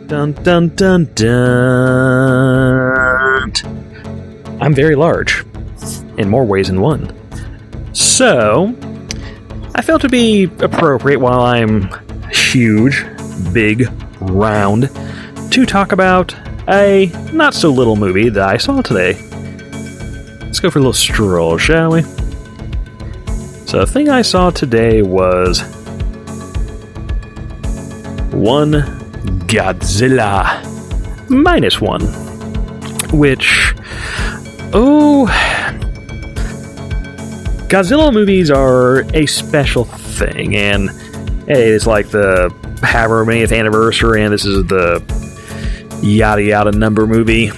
Dun dun dun dun. I'm very large, in more ways than one. So, I felt to be appropriate while I'm huge, big, round, to talk about a not-so-little movie that I saw today. Let's go for a little stroll, shall we? So the thing I saw today was one Godzilla -1, which, Godzilla movies are a special thing, and hey, it's like the however manyth anniversary, and this is the yada yada number movie.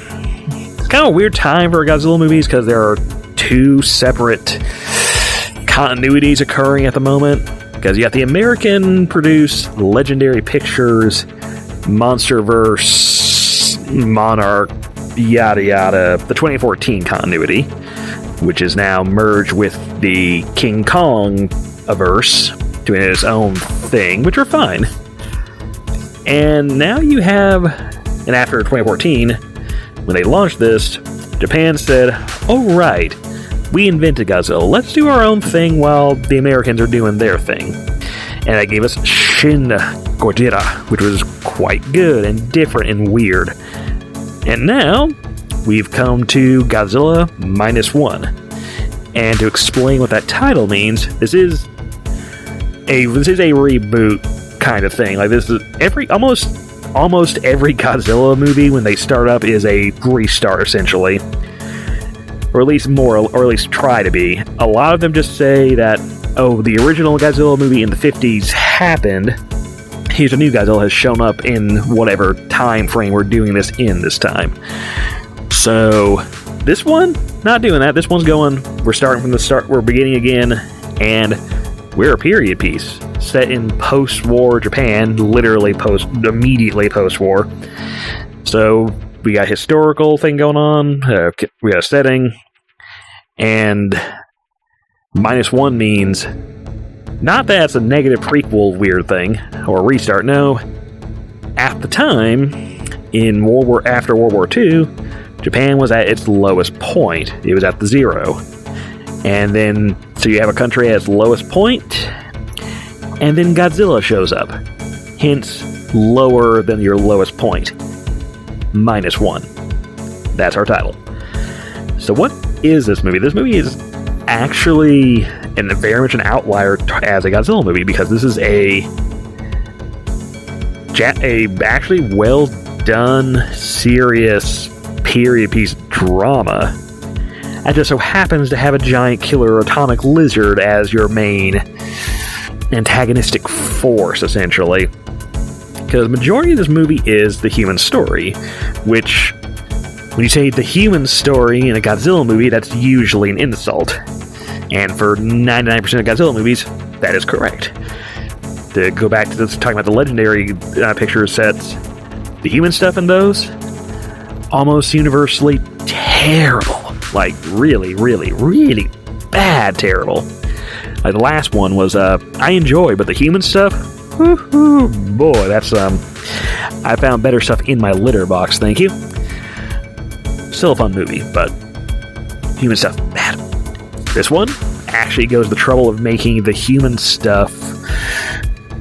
It's kind of a weird time for Godzilla movies because there are two separate continuities occurring at the moment. Because you got the American-produced Legendary Pictures Monsterverse Monarch yada yada, the 2014 continuity, which is now merged with the King Kong-averse, doing its own thing, which are fine. And now you have, and after 2014, when they launched this, Japan said, "Oh right, we invented Godzilla. Let's do our own thing while the Americans are doing their thing." And that gave us Shin Godzilla, which was quite good and different and weird. And now, we've come to Godzilla -1. And to explain what that title means, this is a reboot kind of thing. Like, this is almost every Godzilla movie when they start up is a restart, essentially. Or at least try to be. A lot of them just say that, the original Godzilla movie in the 50s happened. Here's a new Godzilla has shown up in whatever time frame we're doing this in this time. So, this one, not doing that. This one's going, we're starting from the start, we're beginning again, and we're a period piece set in post-war Japan, literally immediately post-war. So, we got a historical thing going on, we got a setting, and -1 means not that it's a negative prequel weird thing, or restart, no. At the time, after World War II, Japan was at its lowest point. It was at the zero. And then, so you have a country at its lowest point, and then Godzilla shows up. Hence, lower than your lowest point. -1. That's our title. So what is this movie? This movie is actually very much an outlier as a Godzilla movie, because this is a actually well done, serious period piece drama. It just so happens to have a giant killer atomic lizard as your main antagonistic force, essentially. Because the majority of this movie is the human story, which, when you say the human story in a Godzilla movie, that's usually an insult. And for 99% of Godzilla movies, that is correct. To go back to this, talking about the Legendary picture sets, the human stuff in those, almost universally terrible. Like, really, really, really bad terrible. Like, the last one was, I enjoy, but the human stuff, woo-hoo, boy, that's, I found better stuff in my Litterbox, thank you. Still a fun movie, but human stuff, bad. This one actually goes the trouble of making the human stuff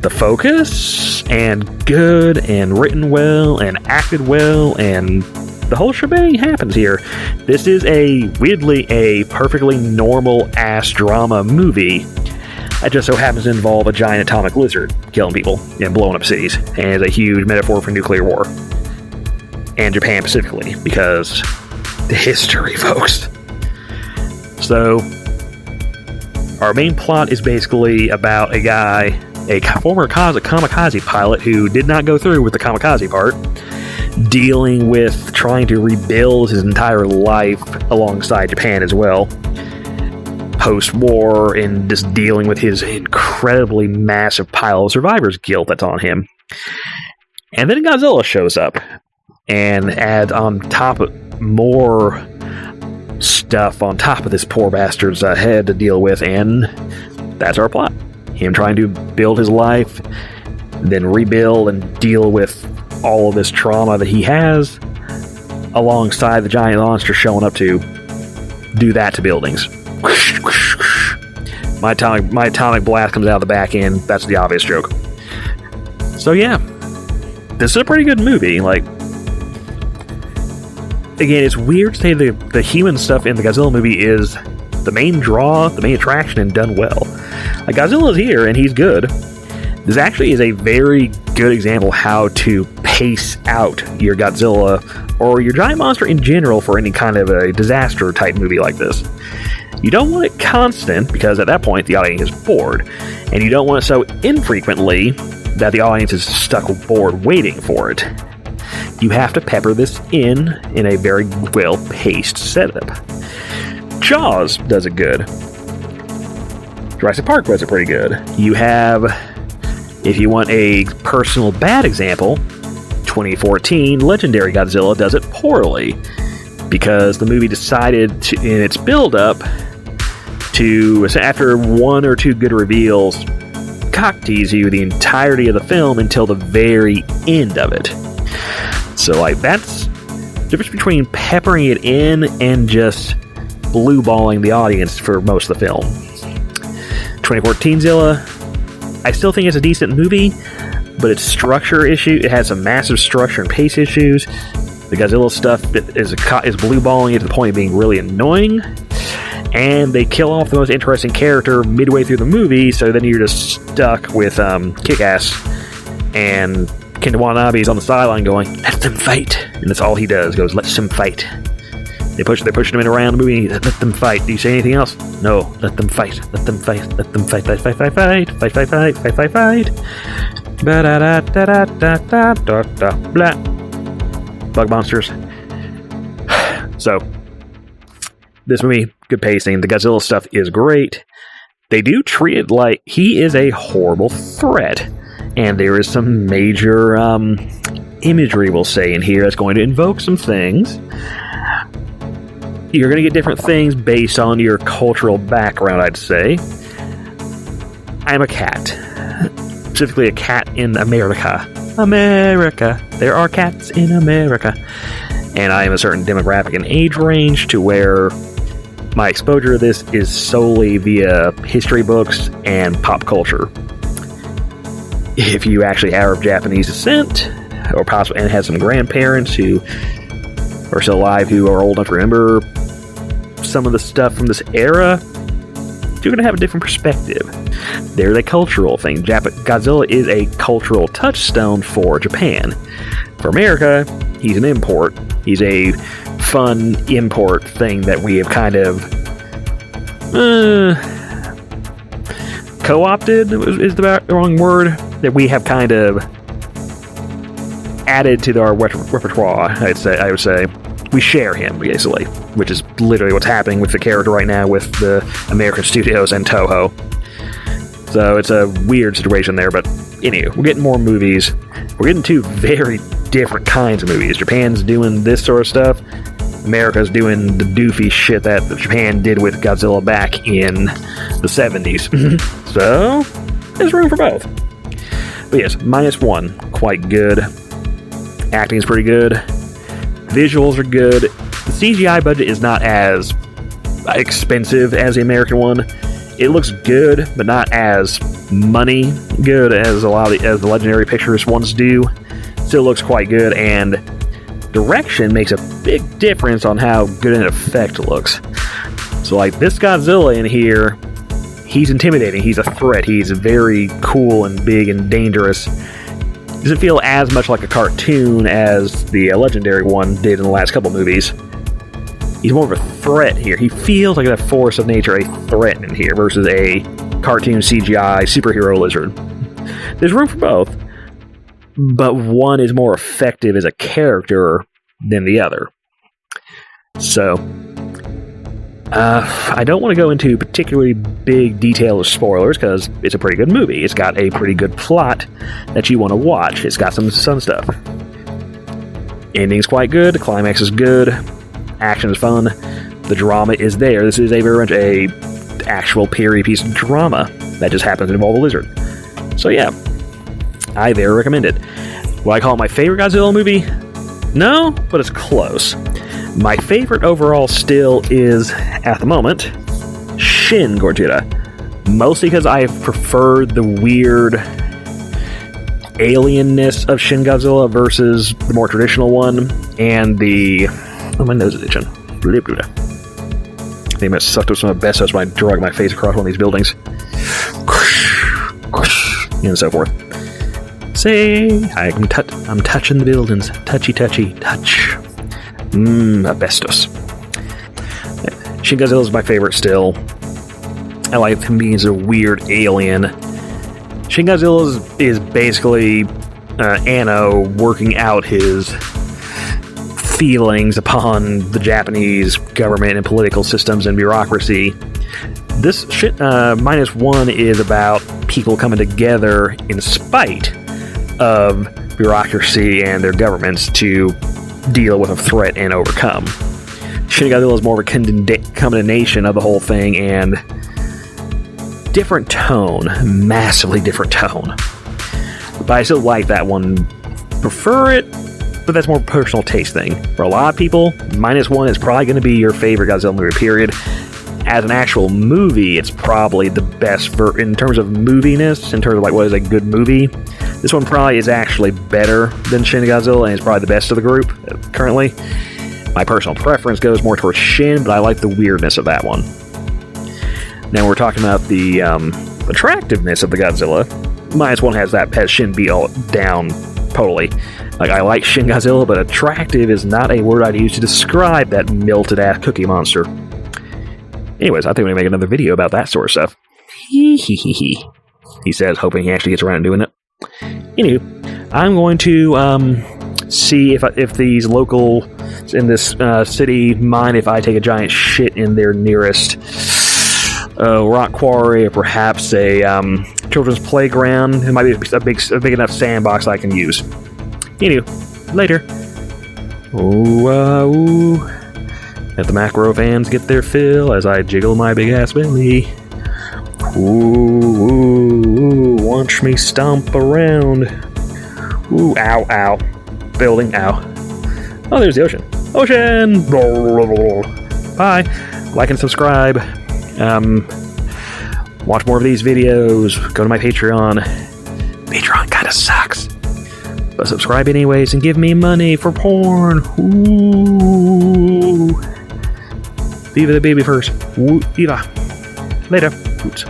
the focus, and good, and written well, and acted well, and the whole shebang happens here. This is weirdly a perfectly normal-ass drama movie that just so happens to involve a giant atomic lizard killing people and blowing up cities, and is a huge metaphor for nuclear war. And Japan specifically, because the history, folks. So, our main plot is basically about a guy, a former kamikaze pilot who did not go through with the kamikaze part, dealing with trying to rebuild his entire life alongside Japan as well, post-war, and just dealing with his incredibly massive pile of survivor's guilt that's on him. And then Godzilla shows up, and adds on top of more stuff on top of this poor bastard's head to deal with, and that's our plot. Him trying to build his life, then rebuild and deal with all of this trauma that he has, alongside the giant monster showing up to do that to buildings. My atomic blast comes out of the back end. That's the obvious joke. So yeah, this is a pretty good movie. Like, again, it's weird to say the human stuff in the Godzilla movie is the main draw, the main attraction, and done well. Like, Godzilla's here, and he's good. This actually is a very good example how to pace out your Godzilla, or your giant monster in general, for any kind of a disaster-type movie like this. You don't want it constant, because at that point, the audience is bored. And you don't want it so infrequently that the audience is stuck bored waiting for it. You have to pepper this in a very well-paced setup. Jaws does it good. Jurassic Park does it pretty good. You have, if you want a personal bad example, 2014 Legendary Godzilla does it poorly, because the movie decided to, in its build-up, to, after one or two good reveals, cock tease you the entirety of the film until the very end of it. So, like, that's the difference between peppering it in and just blue-balling the audience for most of the film. 2014 Zilla, I still think it's a decent movie, but its structure issue, it has some massive structure and pace issues. The Godzilla stuff is blue-balling it to the point of being really annoying. And they kill off the most interesting character midway through the movie, so then you're just stuck with Kick-Ass, and Kenta Watanabe's on the sideline going, "Let them fight," and that's all he does, goes, "Let them fight." They're pushing him around the movie, "Let them fight." Do you say anything else? No. Let them fight. Let them fight. Let them fight. Fight. Fight. Fight. Fight. Fight. Fight. Fight. Fight. Fight. Fight. Ba da da da da da da da da blah. Bug monsters. So, this movie, good pacing. The Godzilla stuff is great. They do treat it like he is a horrible threat. And there is some major imagery, we'll say, in here that's going to invoke some things. You're going to get different things based on your cultural background, I'd say. I'm a cat. Specifically a cat in America. America. There are cats in America. And I am a certain demographic and age range to where my exposure to this is solely via history books and pop culture. If you actually are of Japanese descent, or possibly and have some grandparents who are still alive who are old enough to remember some of the stuff from this era, you're going to have a different perspective. There's a cultural thing. Godzilla is a cultural touchstone for Japan. For America, he's an import. He's a fun import thing that we have kind of co-opted, is the wrong word, that we have kind of added to our repertoire, I would say. We share him, basically, which is literally what's happening with the character right now with the American studios and Toho. So it's a weird situation there, but anyway, we're getting more movies. We're getting two very different kinds of movies. Japan's doing this sort of stuff. America's doing the doofy shit that Japan did with Godzilla back in the 70s. So, there's room for both. But yes, -1, quite good. Acting's pretty good. Visuals are good. The CGI budget is not as expensive as the American one. It looks good, but not as money good as as the Legendary Pictures ones do. Still looks quite good, and direction makes a big difference on how good an effect looks. So, like, this Godzilla in here, he's intimidating, he's a threat, he's very cool and big and dangerous. Doesn't feel as much like a cartoon as the Legendary one did in the last couple movies. He's more of a threat here. He feels like a force of nature, a threat in here, versus a cartoon CGI superhero lizard. There's room for both, but one is more effective as a character than the other. So, I don't want to go into particularly big detail of spoilers, because it's a pretty good movie. It's got a pretty good plot that you want to watch. It's got some stuff. Ending's quite good. The climax is good. Action is fun. The drama is there. This is a very much a actual period piece of drama that just happens to involve a lizard. So yeah, I very recommend it. Will I call it my favorite Godzilla movie? No, but it's close. My favorite overall still is, at the moment, Shin Godzilla. Mostly because I prefer the weird alienness of Shin Godzilla versus the more traditional one, and the... Oh, my nose is itching. I think I sucked up some asbestos when I drug my face across one of these buildings. And so forth. Say, I'm touching the buildings. Touchy, touch. Asbestos. Shin Godzilla is my favorite still. I like him being a weird alien. Shin Godzilla is basically Anno working out his feelings upon the Japanese government and political systems and bureaucracy. This shit, -1 is about people coming together in spite of bureaucracy and their governments to deal with a threat and overcome. Shin Godzilla is more of a combination of the whole thing and different tone, massively different tone. But I still like that one. Prefer it, but that's more a personal taste thing. For a lot of people, -1 is probably going to be your favorite Godzilla movie, period. As an actual movie, it's probably the best in terms of moviness, in terms of like what is a good movie. This one probably is actually better than Shin Godzilla, and it's probably the best of the group currently. My personal preference goes more towards Shin, but I like the weirdness of that one. Now we're talking about the attractiveness of the Godzilla. -1 has Shin beat all down totally. Like, I like Shin Godzilla, but attractive is not a word I'd use to describe that melted-ass cookie monster. Anyways, I think we're going to make another video about that sort of stuff. He says, hoping he actually gets around to doing it. Anywho, I'm going to see if these locals in this city mind if I take a giant shit in their nearest rock quarry, or perhaps a children's playground. It might be a big enough sandbox I can use. Anywho, later. Ooh. Let the macro fans get their fill as I jiggle my big ass belly. Ooh, watch me stomp around. Ooh, ow. Building, ow. Oh, there's the ocean. Ocean! Bye. Like and subscribe. Watch more of these videos. Go to my Patreon. Patreon kinda sucks. But subscribe anyways and give me money for porn. Ooh. Viva the baby first. Viva. Later. Oops.